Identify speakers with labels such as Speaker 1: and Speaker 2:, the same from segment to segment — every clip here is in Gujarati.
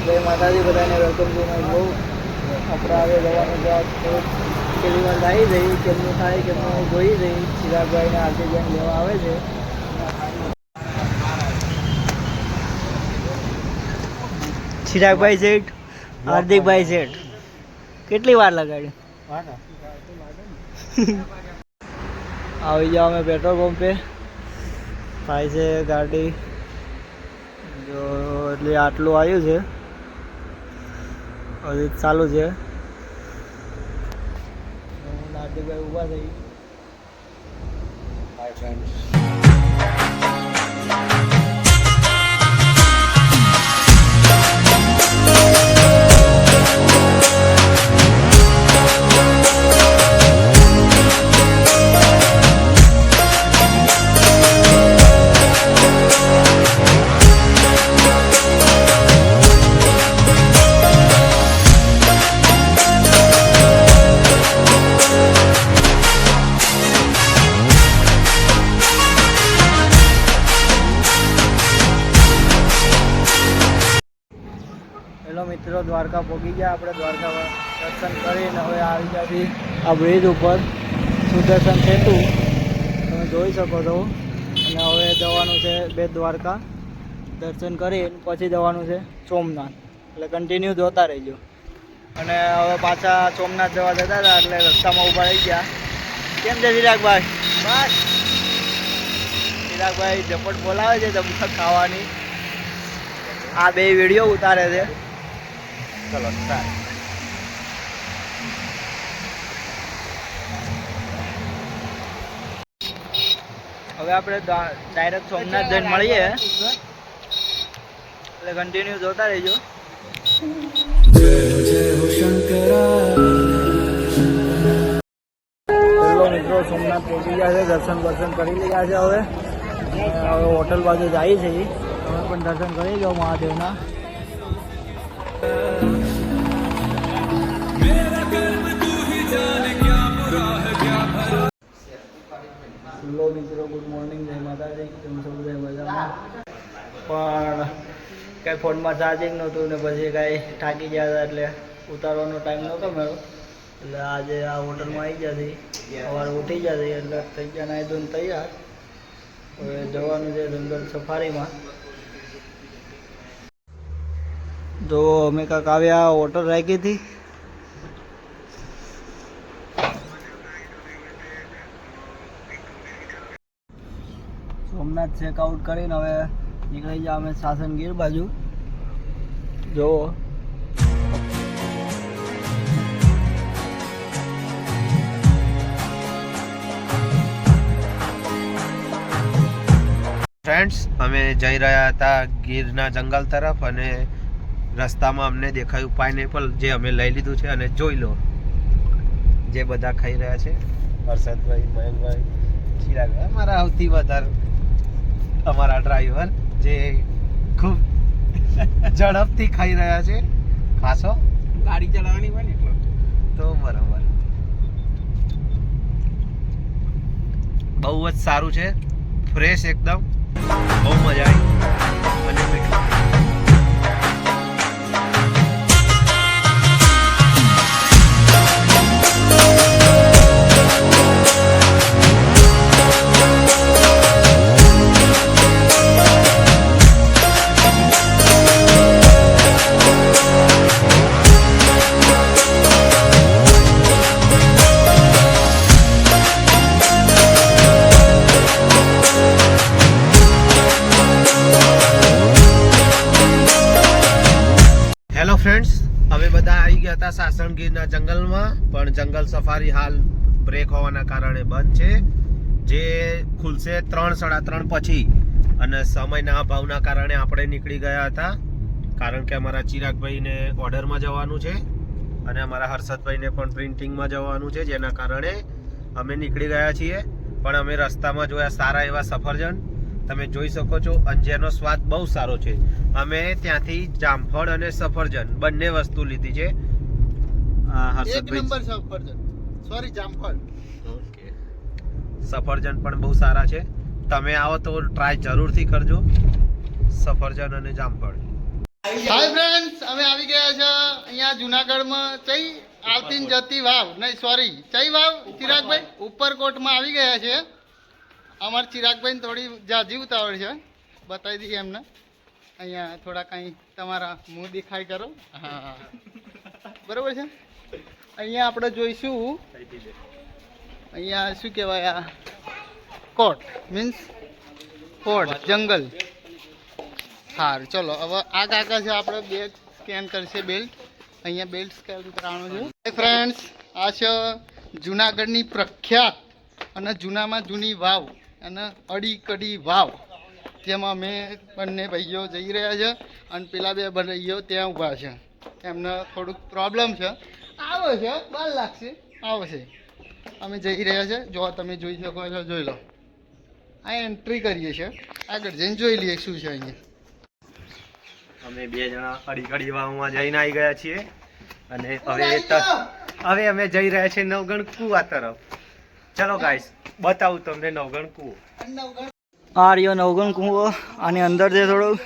Speaker 1: જય માતાજી બધાને વેલકમ ટુ માય બ્લોગ. આપણે હવે જવાનું છે થોડુંક પેલી વાર આવી જઈ કેમનું થાય કેમનું જોઈ જઈ. ચિરાગભાઈને હાર્દિકભાઈ લેવા આવે છે. ચિરાગભાઈ શેઠ, હાર્દિકભાઈ શેઠ, કેટલી વાર લગાડી? આવી જાઓ અમે પેટ્રોલ પંપે. થાય છે ગાડી જો એટલે આટલું આવ્યું છે, હજી ચાલુ છે. હાર્દિકભાઈ ઊભા થઈ. Hi friends. હેલો મિત્રો, દ્વારકા પહોંચી ગયા આપણે. દ્વારકા દર્શન કરીને હવે આવી ગયા આ બ્રિજ ઉપર સુદર્શન સેતુ તમે જોઈ શકો છો. અને હવે જવાનું છે બેટ દ્વારકા. દર્શન કરીને પછી જવાનું છે સોમનાથ. એટલે કન્ટિન્યુ જોતા રહીજો. અને હવે પાછા સોમનાથ જવા જતા હતા એટલે રસ્તામાં ઊભા રહી ગયા. કેમ છે ચિરાગભાઈ? બસ ચિરાગભાઈ ઝપટ બોલાવે છે જમવા ખાવાની. આ બે વિડીયો ઉતારે છે. ચલો સ્ટાર્ટ. હવે આપણે ડાયરેક્ટ સોમનાથ જઈને મળીએ એટલે કન્ટિન્યુ જોતા રહીજો. મિત્રો સોમનાથ પહોંચી ગયા છે. દર્શન કરી લીધા છે. હવે હોટલ બાજુ જાય છે. તમે પણ દર્શન કરી લો મહાદેવના. હેલો મિત્રો, ગુડ મોર્નિંગ. જય માતાજી. કેમ છો બધા મજામાં? પણ કાંઈ ફોનમાં ચાર્જિંગ નહોતું ને પછી કાંઈ થાકી ગયા હતા એટલે ઉતારવાનો ટાઈમ નહોતો મળ્યો. એટલે આજે આ હોટલમાં આવી જતી સવારે ઉઠી જતી એટલે થઈ ગયા નાહી ધોઈને તૈયાર. હવે જવાનું છે જંગલ સફારીમાં. જો અમે કાંક આવ્યા હોટલ રાખી હતી. સોમનાથ ચેકઆઉટ કરીને હવે નીકળી ગયા અમે સાસણગીર બાજુ. જો
Speaker 2: ફ્રેન્ડ્સ, અમે જઈ રહ્યા હતા ગીરના જંગલ તરફ અને રસ્તામાં અમને દેખાયું પાઇનેપલ, જે અમે લઈ લીધું છે. અને જોઈ લો જે બધા ખાઈ રહ્યા છે. હર્ષદભાઈ, મયંકભાઈ, ચિરાગભાઈ, અમારા સૌથી વધારે અમારા ડ્રાઈવર જે ખૂબ ઝડપથી ખાઈ રહ્યા છે. ખાસો
Speaker 1: ગાડી ચલાવવાની હોય ને એટલે
Speaker 2: તો બરાબર. બહુ જ સારું છે, ફ્રેશ એકદમ, બહુ મજા આવી અને મીઠું. હેલો ફ્રેન્ડ્સ, અમે બધા આવી ગયા હતા સાસણગીરના જંગલમાં, પણ જંગલ સફારી હાલ બ્રેક હોવાના કારણે બંધ છે. જે ખુલશે 3-3:30 પછી. અને સમયના અભાવના કારણે આપણે નીકળી ગયા હતા, કારણ કે અમારા ચિરાગભાઈને ઓર્ડરમાં જવાનું છે અને અમારા હર્ષદભાઈને પણ પ્રિન્ટિંગમાં જવાનું છે, જેના કારણે અમે નીકળી ગયા છીએ. પણ અમે રસ્તામાં જોયા સારા એવા સફરજન, તમે જોઈ શકો છો, અને જેનો સ્વાદ બહુ સારો છે. અમે ત્યાંથી જામફળ અને સફરજન બંને વસ્તુ લીધી છે. સફરજન પણ બહુ સારા છે. તમે આવો તો ટ્રાય જરૂરથી કરજો, સફરજન અને જામફળ.
Speaker 3: હાય ફ્રેન્ડ્સ, અમે આવી ગયા છે અહીંયા જુનાગઢમાં ચઈ આવતી ને જતી વાવ, નહીં સોરી ચઈ વાવ ચિરાગભાઈ ઉપરકોટમાં આવી ગયા છે. અમારા ચિરાગભાઈને થોડી જાજી ઉતાવળ છે, બતાવી દઈએ એમને. અહીંયા થોડા કંઈ તમારા મું દેખાય કરો. હા બરાબર છે. અહીંયા આપણે જોઈશું અહીંયા શું કહેવાય આ કોટ મીન્સ ફોર્ટ જંગલ. સારું ચલો હવે આ કાકા છે આપણે બેલ્ટ સ્કેન કરશે. બેલ્ટ અહીંયા બેલ્ટ સ્કેન કરાવવાનું છે. ફ્રેન્ડ્સ આ છે જુનાગઢની પ્રખ્યાત અને જૂનામાં જૂની વાવ અને અડી કડી વાવ, જેમાં અમે બંને ભાઈઓ જઈ રહ્યા છે અને પેલા બે ભાઈઓ ત્યાં ઊભા છે. એમને થોડુંક પ્રોબ્લેમ છે, આવે છે વાર લાગશે, આવશે. અમે જઈ રહ્યા છે. જો તમે જોઈ શકો છો, જોઈ લો. આ એન્ટ્રી કરીએ છીએ, આગળ જઈને જોઈ લઈએ શું છે અહીંયા.
Speaker 2: અમે બે જણા અડીકડી વાવમાં જઈને આવી ગયા છીએ અને હવે અમે જઈ રહ્યા છીએ નવગણ કુવા તરફ. ચલો ગાઈસ, બતાવું તમને નવગણ કુવો.
Speaker 1: આ રહ્યો નવગણ કૂવો. આની અંદર છે થોડું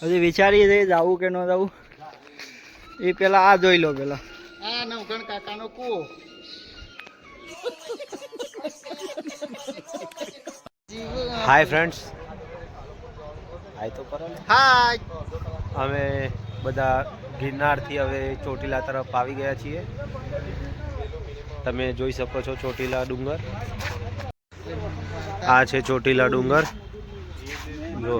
Speaker 1: હજી વિચારીએ છીએ જવું કે ન જવું. એ પેલા આ જોઈ લો પેલા.
Speaker 3: આ નવગણ કાકાનો કૂવો.
Speaker 2: હાય ફ્રેન્ડ્સ, હાય તો કરો ને.
Speaker 3: હાય.
Speaker 2: અમે બધા ગિરનારથી હવે ચોટીલા તરફ આવી ગયા છીએ. તમે જોઈ શકો છો ચોટીલા ડુંગર. આ છે ચોટીલા ડુંગર. જો